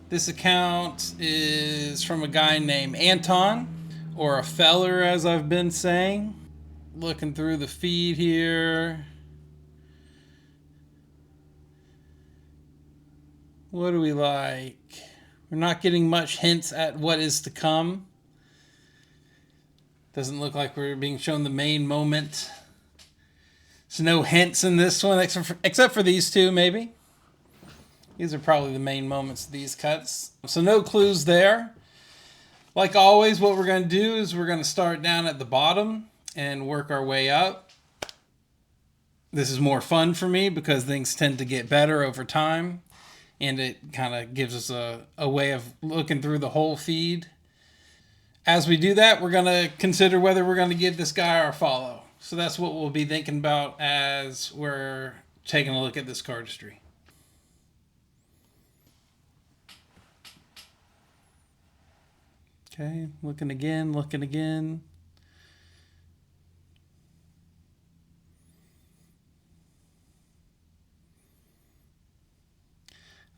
This account is from a guy named Anton, or a feller as I've been saying. Looking through the feed here. What do we like? We're not getting much hints at what is to come. Doesn't look like we're being shown the main moment. There's no hints in this one except for these two, maybe. These are probably the main moments of these cuts. So no clues there. Like always, what we're going to do is we're going to start down at the bottom and work our way up. This is more fun for me because things tend to get better over time. And it kind of gives us a way of looking through the whole feed. As we do that, we're going to consider whether we're going to give this guy our follow. So that's what we'll be thinking about as we're taking a look at this cardistry. Okay, looking again, looking again.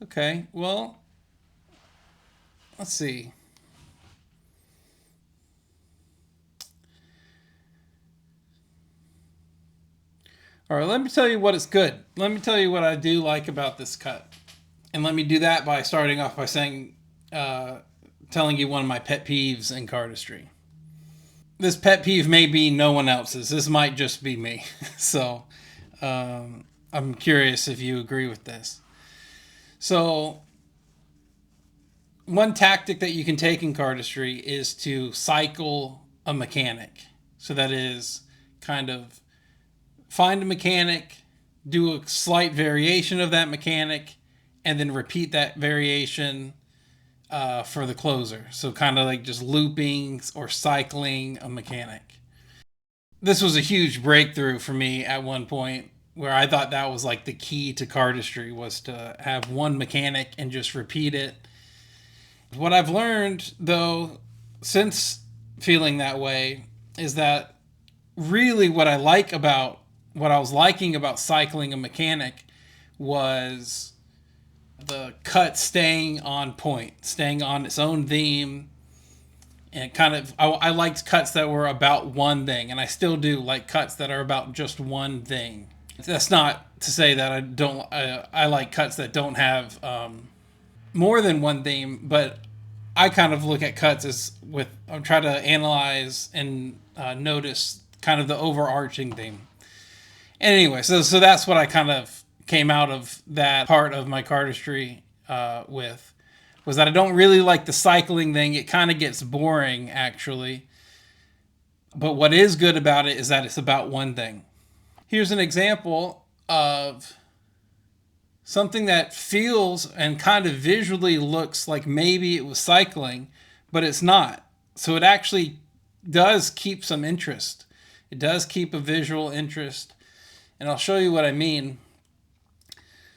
Okay, well, let's see. All right, let me tell you what is good. Let me tell you what I do like about this cut. And let me do that by starting off by saying, telling you one of my pet peeves in cardistry. This pet peeve may be no one else's. This might just be me. So I'm curious if you agree with this. So one tactic that you can take in cardistry is to cycle a mechanic. So that is kind of find a mechanic, do a slight variation of that mechanic, and then repeat that variation for the closer. So kind of like just looping or cycling a mechanic. This was a huge breakthrough for me at one point where I thought that was like the key to cardistry was to have one mechanic and just repeat it. What I've learned though since feeling that way is that really what I was liking about cycling a mechanic was the cut staying on point, staying on its own theme. And kind of, I liked cuts that were about one thing, and I still do like cuts that are about just one thing. That's not to say that I don't. I like cuts that don't have more than one theme, but I kind of look at cuts as I'm trying to analyze and notice kind of the overarching theme. And anyway, so that's what I kind of came out of that part of my cardistry with, was that I don't really like the cycling thing. It kind of gets boring, actually. But what is good about it is that it's about one thing. Here's an example of something that feels and kind of visually looks like maybe it was cycling, but it's not. So it actually does keep some interest. It does keep a visual interest. And I'll show you what I mean.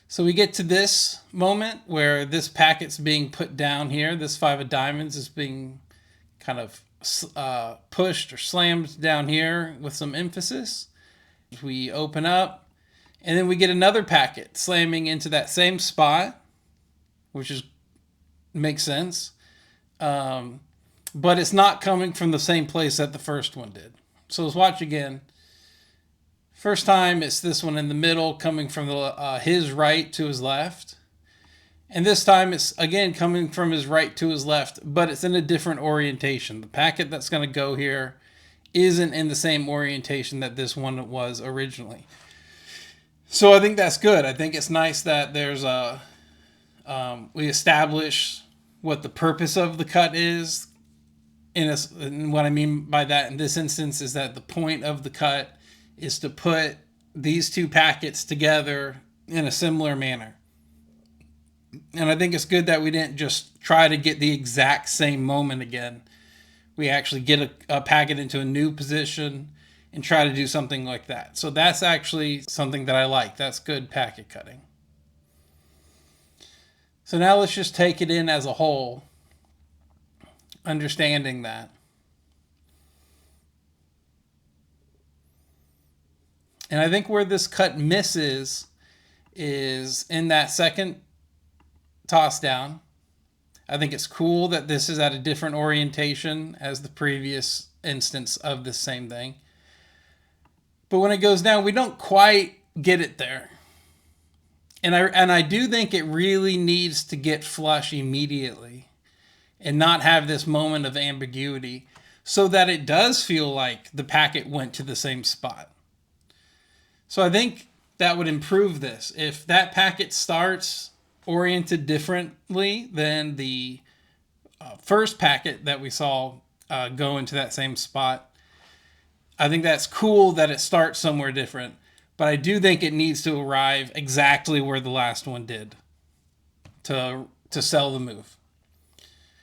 So we get to this moment where this packet's being put down here. This 5 of diamonds is being kind of pushed or slammed down here with some emphasis. We open up, and then we get another packet slamming into that same spot, which makes sense. But it's not coming from the same place that the first one did. So let's watch again. First time, it's this one in the middle coming from his right to his left. And this time, it's again coming from his right to his left, but it's in a different orientation. The packet that's going to go here isn't in the same orientation that this one was originally. So I think that's good. I think it's nice that there's we establish what the purpose of the cut is. And what I mean by that in this instance is that the point of the cut is to put these two packets together in a similar manner. And I think it's good that we didn't just try to get the exact same moment again. We actually get a packet into a new position and try to do something like that. So that's actually something that I like. That's good packet cutting. So now let's just take it in as a whole, understanding that. And I think where this cut misses is in that second toss down. I think it's cool that this is at a different orientation as the previous instance of the same thing. But when it goes down, we don't quite get it there. And I do think it really needs to get flush immediately and not have this moment of ambiguity so that it does feel like the packet went to the same spot. So I think that would improve this. If that packet starts oriented differently than the first packet that we saw go into that same spot, I think that's cool that it starts somewhere different. But I do think it needs to arrive exactly where the last one did to sell the move.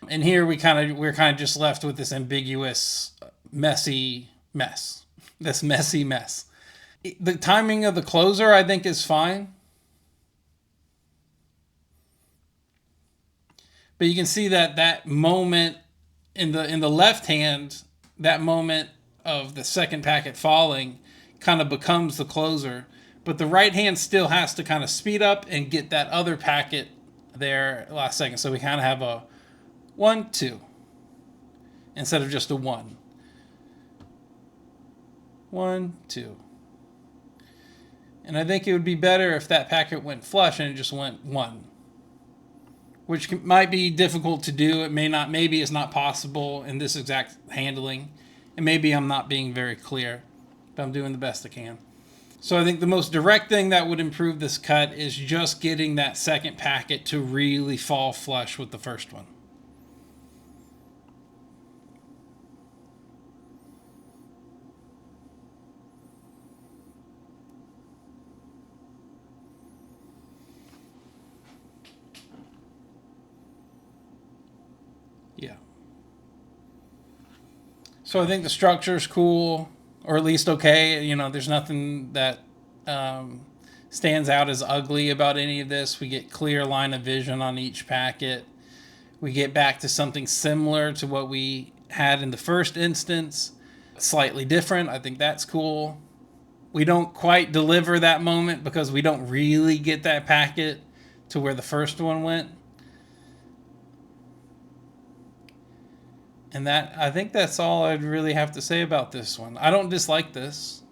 And here we're kind of just left with this ambiguous, messy mess. This messy mess. The timing of the closer, I think, is fine. But you can see that moment in the left hand, that moment of the second packet falling, kind of becomes the closer, but the right hand still has to kind of speed up and get that other packet there last second. So we kind of have a 1, 2 instead of just a 1. 1, 2. And I think it would be better if that packet went flush and it just went 1, which might be difficult to do. It may not, maybe it's not possible in this exact handling, and maybe I'm not being very clear. I'm doing the best I can. So I think the most direct thing that would improve this cut is just getting that second packet to really fall flush with the first one. Yeah. So I think the structure is cool. Or at least okay. You know, there's nothing that stands out as ugly about any of this. We get clear line of vision on each packet. We get back to something similar to what we had in the first instance, slightly different. I think that's cool. We don't quite deliver that moment because we don't really get that packet to where the first one went. And that, I think that's all I'd really have to say about this one. I don't dislike this.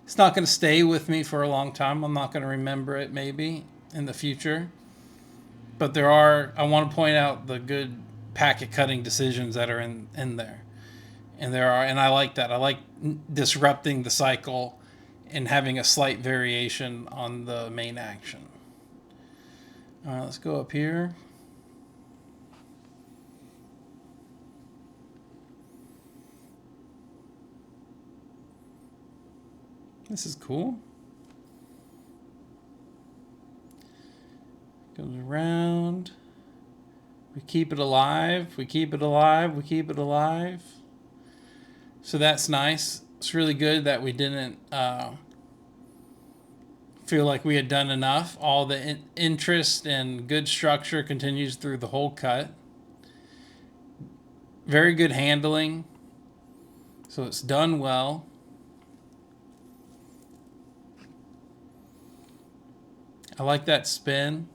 It's not going to stay with me for a long time. I'm not going to remember it maybe in the future. But I want to point out the good packet cutting decisions that are in there. And I like that. I like disrupting the cycle and having a slight variation on the main action. All right, let's go up here. This is cool. Goes around. We keep it alive. We keep it alive. We keep it alive. So that's nice. It's really good that we didn't feel like we had done enough. All the interest and good structure continues through the whole cut. Very good handling. So it's done well. I like that spin.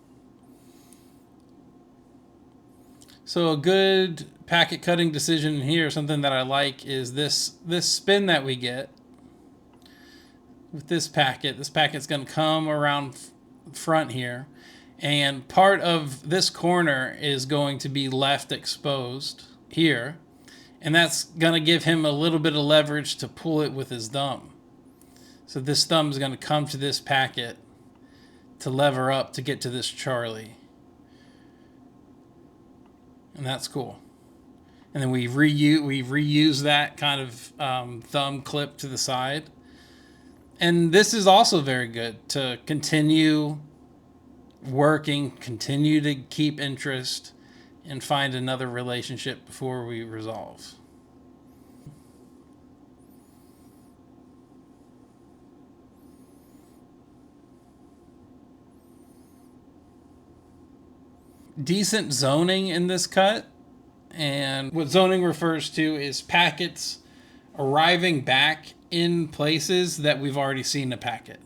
So a good packet cutting decision here, something that I like, is this spin that we get with this packet. This packet's going to come around front here, and part of this corner is going to be left exposed here, and that's going to give him a little bit of leverage to pull it with his thumb. So this thumb is going to come to this packet to lever up to get to this Charlie. And that's cool. And then we reuse that kind of thumb clip to the side. And this is also very good to continue working, continue to keep interest, and find another relationship before we resolve. Decent zoning in this cut, and what zoning refers to is packets arriving back in places that we've already seen a packet.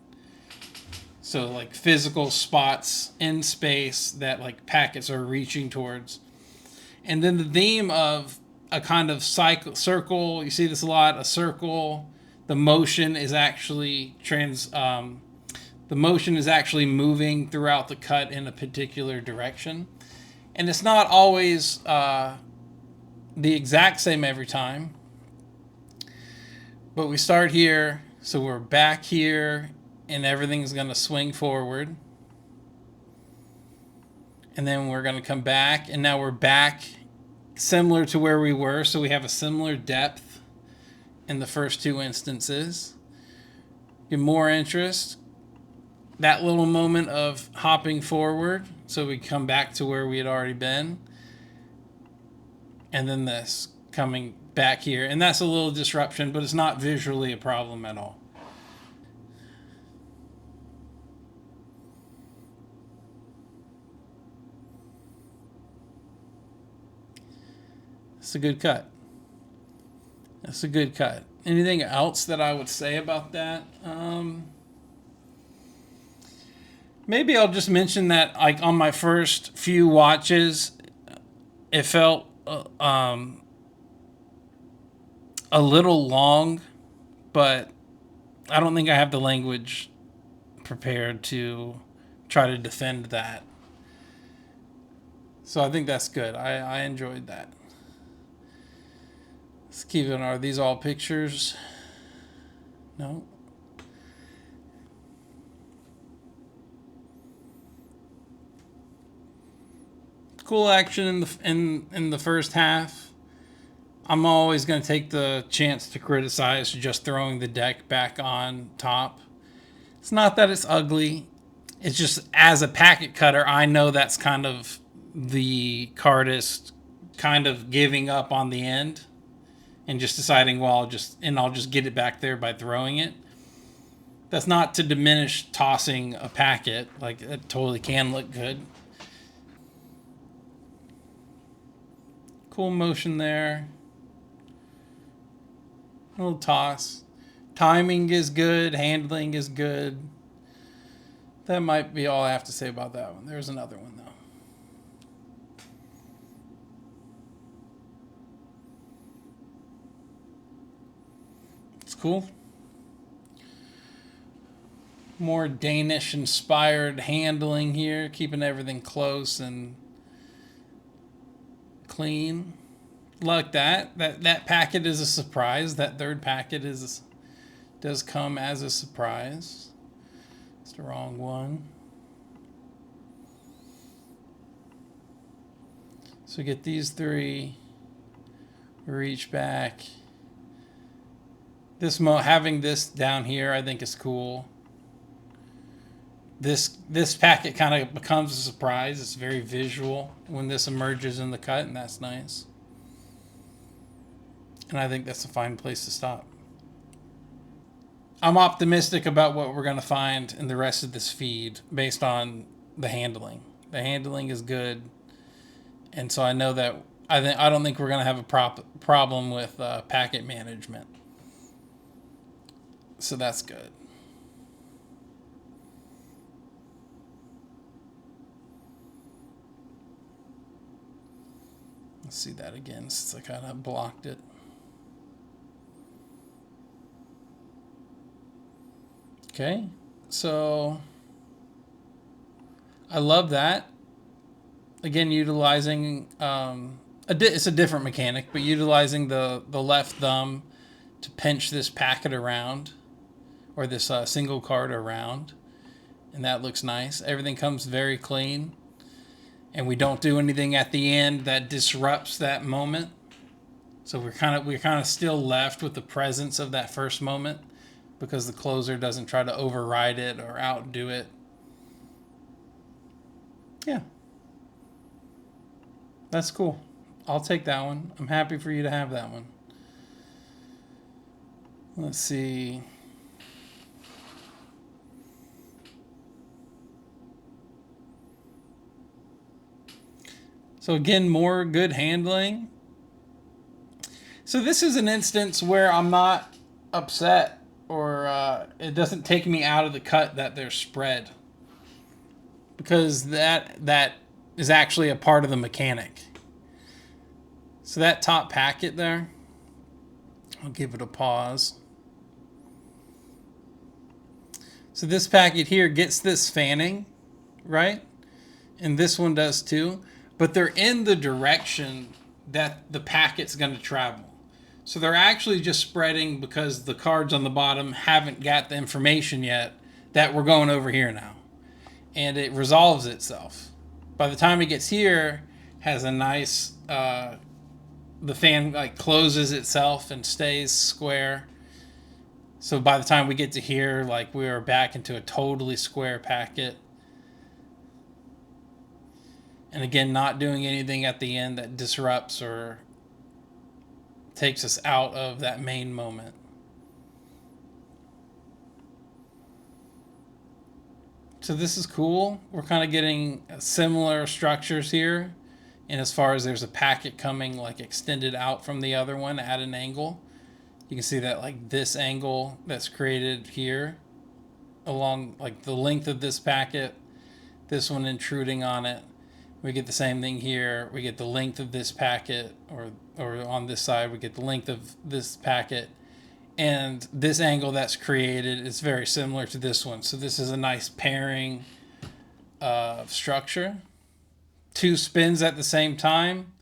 So like physical spots in space that like packets are reaching towards. And then the theme of a kind of circle, you see this a lot, a circle. The motion is actually the motion is actually moving throughout the cut in a particular direction. And it's not always the exact same every time. But we start here, so we're back here, and everything's going to swing forward. And then we're going to come back, and now we're back similar to where we were, so we have a similar depth in the first two instances. Get more interest. That little moment of hopping forward, so we come back to where we had already been. And then this coming back here. And that's a little disruption, but it's not visually a problem at all. It's a good cut. That's a good cut. Anything else that I would say about that? Maybe I'll just mention that, like, on my first few watches, it felt a little long, but I don't think I have the language prepared to try to defend that. So I think that's good. I enjoyed that. Let's keep it. Are these all pictures? No. Cool action in the first half. I'm always going to take the chance to criticize just throwing the deck back on top. It's not that it's ugly. It's just, as a packet cutter, I know that's kind of the cardist kind of giving up on the end and just deciding, well, I'll just get it back there by throwing it. That's not to diminish tossing a packet. Like, it totally can look good. Cool motion there. A little toss. Timing is good. Handling is good. That might be all I have to say about that one. There's another one, though. It's cool. More Danish-inspired handling here. Keeping everything close and clean. Like that. That packet is a surprise. That third packet does come as a surprise. It's the wrong one. So get these three. Reach back. Having this down here, I think, is cool. This packet kind of becomes a surprise. It's very visual when this emerges in the cut, and that's nice. And I think that's a fine place to stop. I'm optimistic about what we're going to find in the rest of this feed based on the handling. The handling is good, and so I know that I don't think we're going to have a problem with packet management. So that's good. Let's see that again since I kind of blocked it. Okay, so I love that. Again, utilizing it's a different mechanic, but utilizing the left thumb to pinch this packet around, or this single card around, and that looks nice. Everything comes very clean, and we don't do anything at the end that disrupts that moment. So we're kind of still left with the presence of that first moment, because the closer doesn't try to override it or outdo it. Yeah. That's cool. I'll take that one. I'm happy for you to have that one. Let's see. So again, more good handling. So this is an instance where I'm not upset, or it doesn't take me out of the cut that they're spread, because that is actually a part of the mechanic. So that top packet there, I'll give it a pause. So this packet here gets this fanning, right? And this one does too. But they're in the direction that the packet's going to travel. So they're actually just spreading because the cards on the bottom haven't got the information yet that we're going over here now. And it resolves itself. By the time it gets here, has a nice, the fan like closes itself and stays square. So by the time we get to here, like we are back into a totally square packet. And again, not doing anything at the end that disrupts or takes us out of that main moment. So this is cool. We're kind of getting similar structures here. And as far as there's a packet coming like extended out from the other one at an angle. You can see that like this angle that's created here along like the length of this packet, this one intruding on it. We get the same thing here. We get the length of this packet, or on this side, we get the length of this packet. And this angle that's created is very similar to this one. So this is a nice pairing of structure. Two spins at the same time.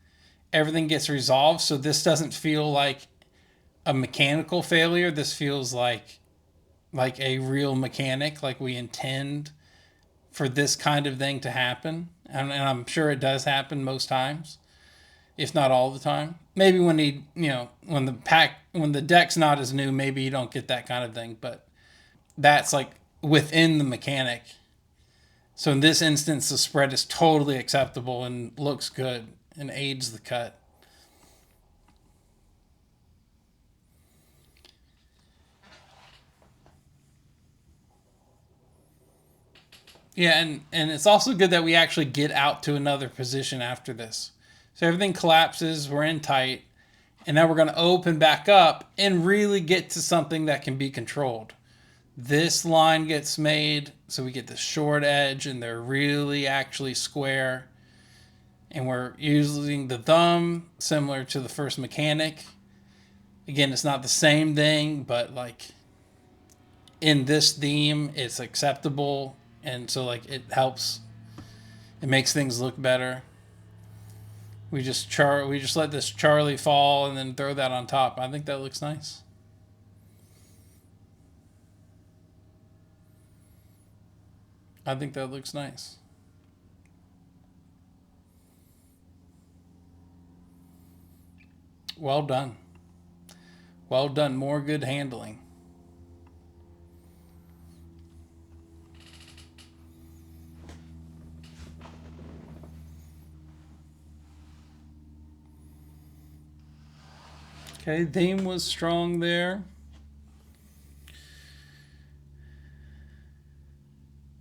Everything gets resolved. So this doesn't feel like a mechanical failure. This feels like a real mechanic, like we intend for this kind of thing to happen. And I'm sure it does happen most times, if not all the time. Maybe when when the deck's not as new, maybe you don't get that kind of thing, but that's like within the mechanic. So in this instance, the spread is totally acceptable and looks good and aids the cut. Yeah, and it's also good that we actually get out to another position after this. So everything collapses, we're in tight, and now we're going to open back up and really get to something that can be controlled. This line gets made, so we get the short edge, and they're really actually square. And we're using the thumb, similar to the first mechanic. Again, it's not the same thing, but like in this theme, it's acceptable. And so like it helps. It makes things look better. We just let this Charlie fall and then throw that on top. I think that looks nice. I think that looks nice. Well done. Well done. More good handling. Okay, theme was strong there.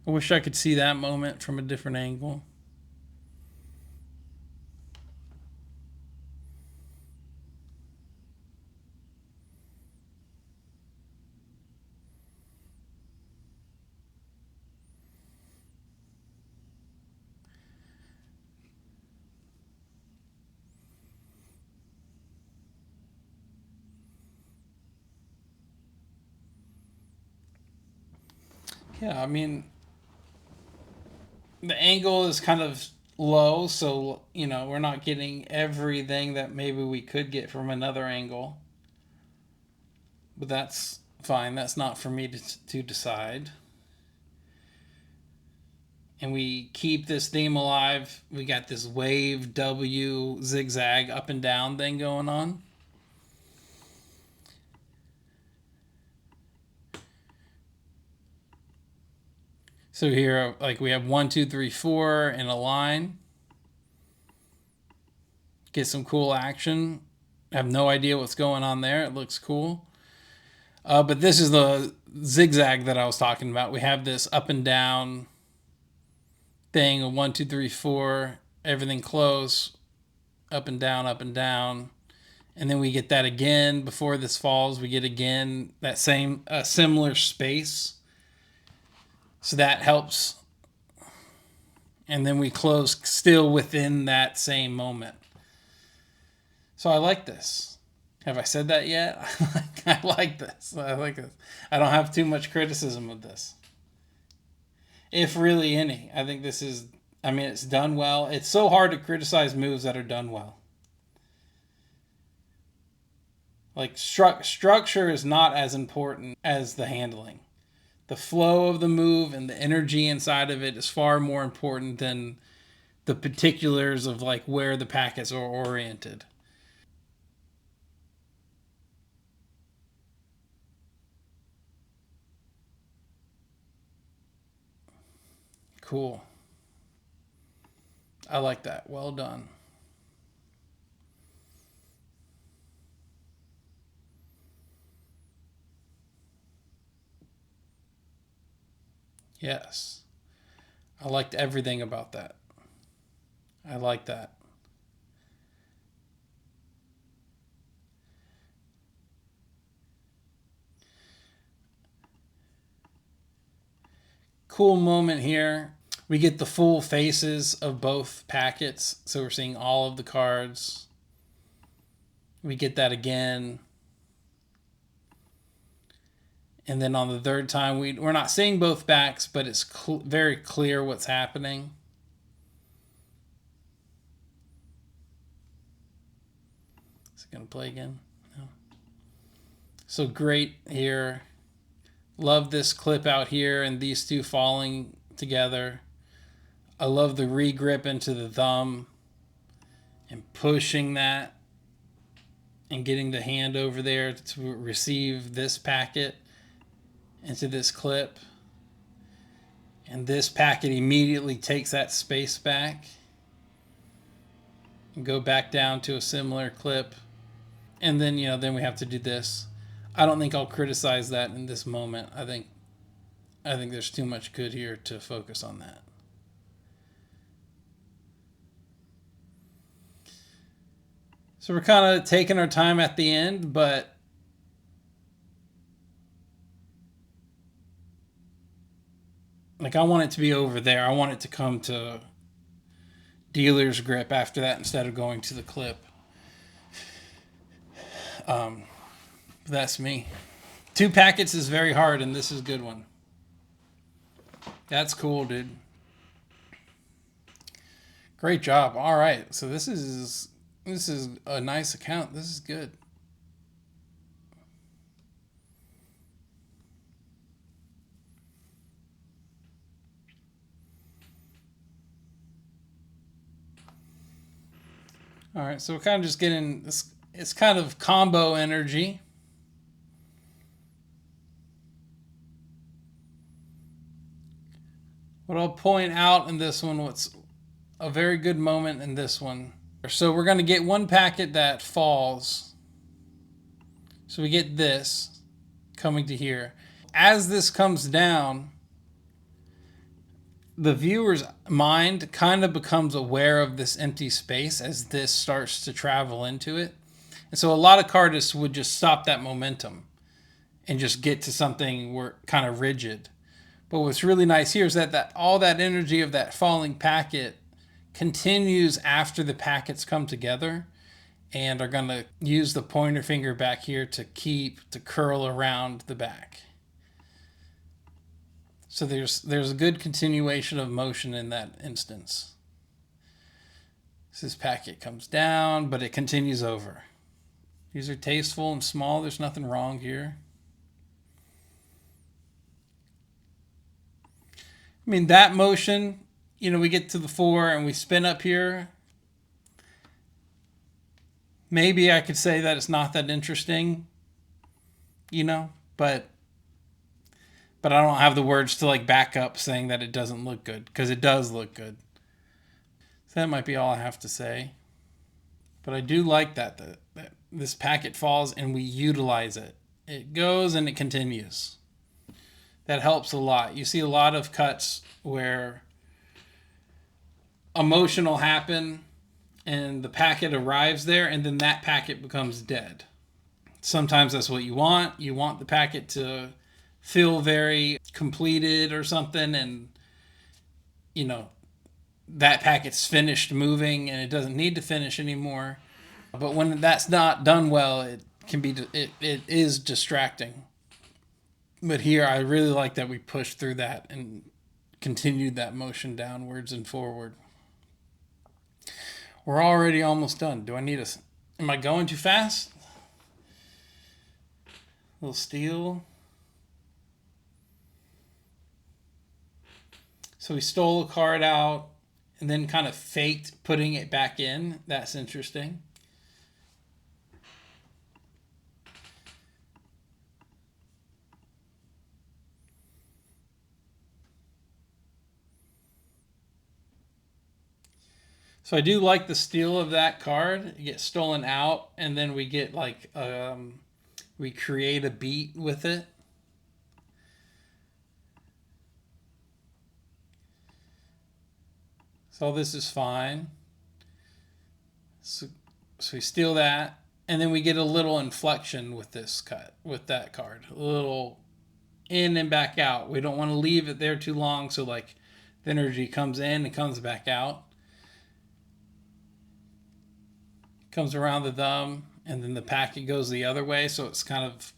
I wish I could see that moment from a different angle. Yeah, I mean, the angle is kind of low, so, we're not getting everything that maybe we could get from another angle. But that's fine. That's not for me to decide. And we keep this theme alive. We got this wave W zigzag up and down thing going on. So here, like we have 1, 2, 3, 4 in a line. Get some cool action. I have no idea what's going on there. It looks cool. But this is the zigzag that I was talking about. We have this up and down thing of 1, 2, 3, 4, everything close, up and down, and then we get that again before this falls. We get again that same similar space, so that helps, and then we close still within that same moment. So I like this. Have I said that yet? I like this. I like this. I don't have too much criticism of this. If really any. I think this is, I mean, it's done well. It's so hard to criticize moves that are done well. Like, structure is not as important as the handling. The flow of the move and the energy inside of it is far more important than the particulars of like where the packets are oriented. Cool. I like that. Well done. Yes. I liked everything about that. I like that. Cool moment here. We get the full faces of both packets. So we're seeing all of the cards. We get that again. And then on the third time, we're not seeing both backs, but it's very clear what's happening. Is it going to play again? No. So great here. Love this clip out here and these two falling together. I love the regrip into the thumb and pushing that and getting the hand over there to receive this packet into this clip. And this packet immediately takes that space back and go back down to a similar clip. And then, then we have to do this. I don't think I'll criticize that in this moment. I think there's too much good here to focus on that. So we're kind of taking our time at the end, but like I want it to be over there. I want it to come to dealer's grip after that instead of going to the clip. That's me. 2 packets is very hard, and this is a good one. That's cool, dude. Great job. All right, so this is a nice account. This is good. All right, so we're kind of just getting this. It's kind of combo energy. What I'll point out in this one, what's a very good moment in this one. So we're going to get one packet that falls. So we get this coming to here. As this comes down, the viewer's mind kind of becomes aware of this empty space as this starts to travel into it. And so a lot of cardists would just stop that momentum and just get to something where kind of rigid. But what's really nice here is that all that energy of that falling packet continues after the packets come together and are going to use the pointer finger back here to curl around the back. So there's a good continuation of motion in that instance. So this packet comes down, but it continues over. These are tasteful and small. There's nothing wrong here. I mean, that motion, we get to the 4 and we spin up here. Maybe I could say that it's not that interesting, but I don't have the words to like back up saying that it doesn't look good, because it does look good. So that might be all I have to say. But I do like that this packet falls and we utilize it. It goes and it continues. That helps a lot. You see a lot of cuts where a motion will happen and the packet arrives there and then that packet becomes dead. Sometimes that's what you want. You want the packet to feel very completed or something, and that packet's finished moving and it doesn't need to finish anymore. But when that's not done well, it is distracting. But here, I really like that we pushed through that and continued that motion downwards and forward. We're already almost done. Do I need a? Am I going too fast? A little steel. So we stole a card out and then kind of faked putting it back in. That's interesting. So I do like the steal of that card. It gets stolen out, and then we get like we create a beat with it. So this is fine. So, so we steal that, and then we get a little inflection with this cut with that card. A little in and back out. We don't want to leave it there too long, so like the energy comes in and comes back out. Comes around the thumb, and then the packet goes the other way, so it's kind of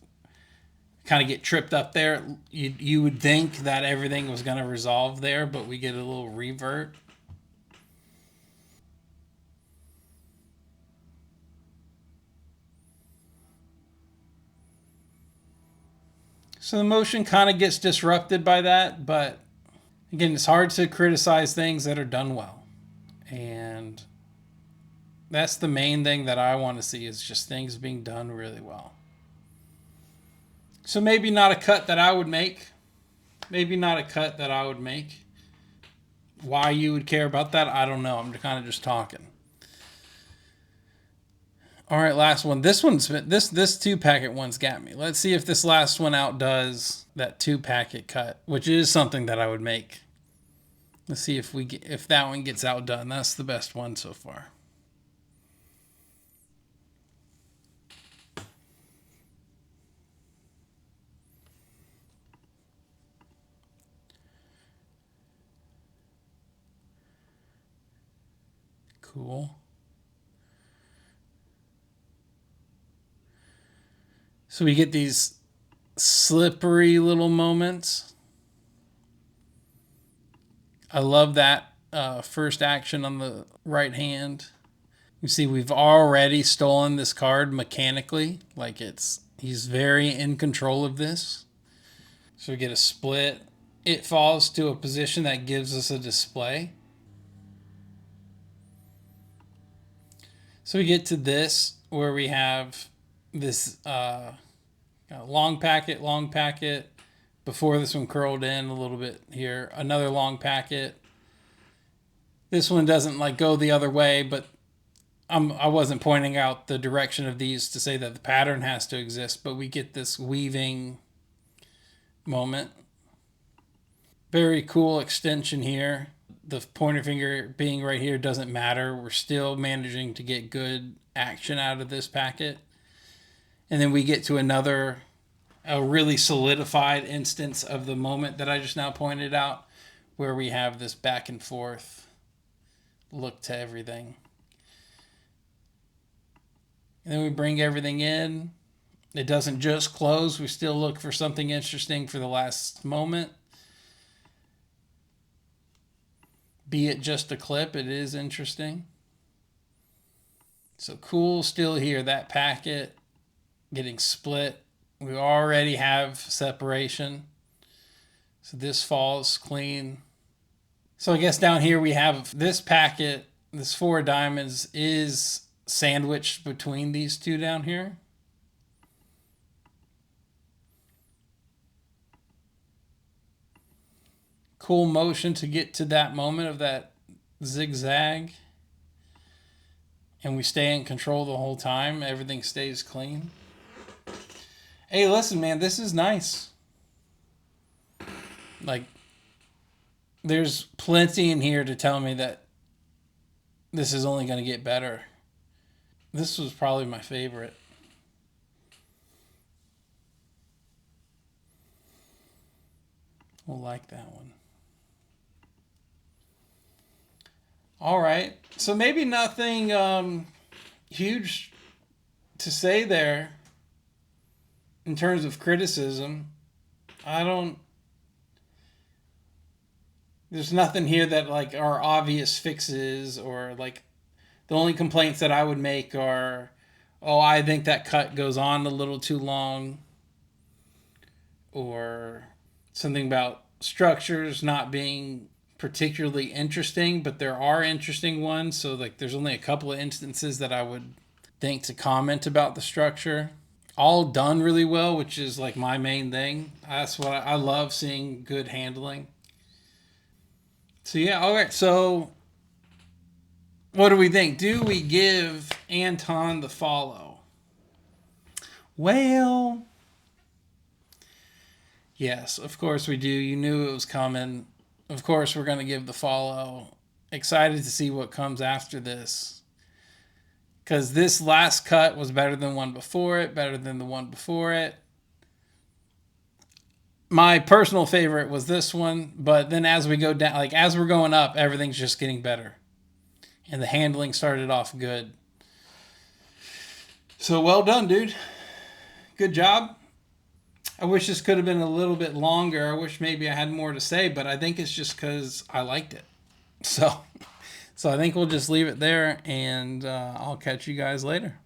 get tripped up there. You would think that everything was going to resolve there, but we get a little revert. So the motion kind of gets disrupted by that, but again, it's hard to criticize things that are done well. And that's the main thing that I want to see is just things being done really well. So maybe not a cut that I would make. Maybe not a cut that I would make. Why you would care about that, I don't know. I'm kind of just talking. All right, last one. This 2-packet one's got me. Let's see if this last one outdoes that 2-packet cut, which is something that I would make. Let's see if that one gets outdone. That's the best one so far. Cool. So we get these slippery little moments. I love that first action on the right hand. You see, we've already stolen this card mechanically. Like he's very in control of this. So we get a split. It falls to a position that gives us a display. So we get to this where we have this long packet. Before this one curled in a little bit here. Another long packet. This one doesn't like go the other way, but I wasn't pointing out the direction of these to say that the pattern has to exist, but we get this weaving moment. Very cool extension here. The pointer finger being right here doesn't matter. We're still managing to get good action out of this packet. And then we get to a really solidified instance of the moment that I just now pointed out, where we have this back and forth look to everything. And then we bring everything in. It doesn't just close. We still look for something interesting for the last moment. Be it just a clip, it is interesting. So cool still here, that packet getting split. We already have separation. So this falls clean. So I guess down here we have this packet, this 4 diamonds is sandwiched between these two down here. Cool motion to get to that moment of that zigzag. And we stay in control the whole time. Everything stays clean. Hey, listen, man, this is nice. Like, there's plenty in here to tell me that this is only going to get better. This was probably my favorite. We'll like that one. All right. So maybe nothing huge to say there in terms of criticism. I don't. There's nothing here that like are obvious fixes, or like the only complaints that I would make are, oh, I think that cut goes on a little too long, or something about structures not being particularly interesting, but there are interesting ones. So like there's only a couple of instances that I would think to comment about the structure. All done really well, which is like my main thing. That's what I love, seeing good handling. So yeah, all right. So what do we think? Do we give Anton the follow? Well, yes, of course we do. You knew it was coming. Of course we're going to give the follow. Excited to see what comes after this. Because this last cut was better than one before it, better than the one before it. My personal favorite was this one, but then as we go down, like as we're going up, everything's just getting better. And the handling started off good. So well done, dude. Good job. I wish this could have been a little bit longer. I wish maybe I had more to say, but I think it's just because I liked it. So I think we'll just leave it there, and I'll catch you guys later.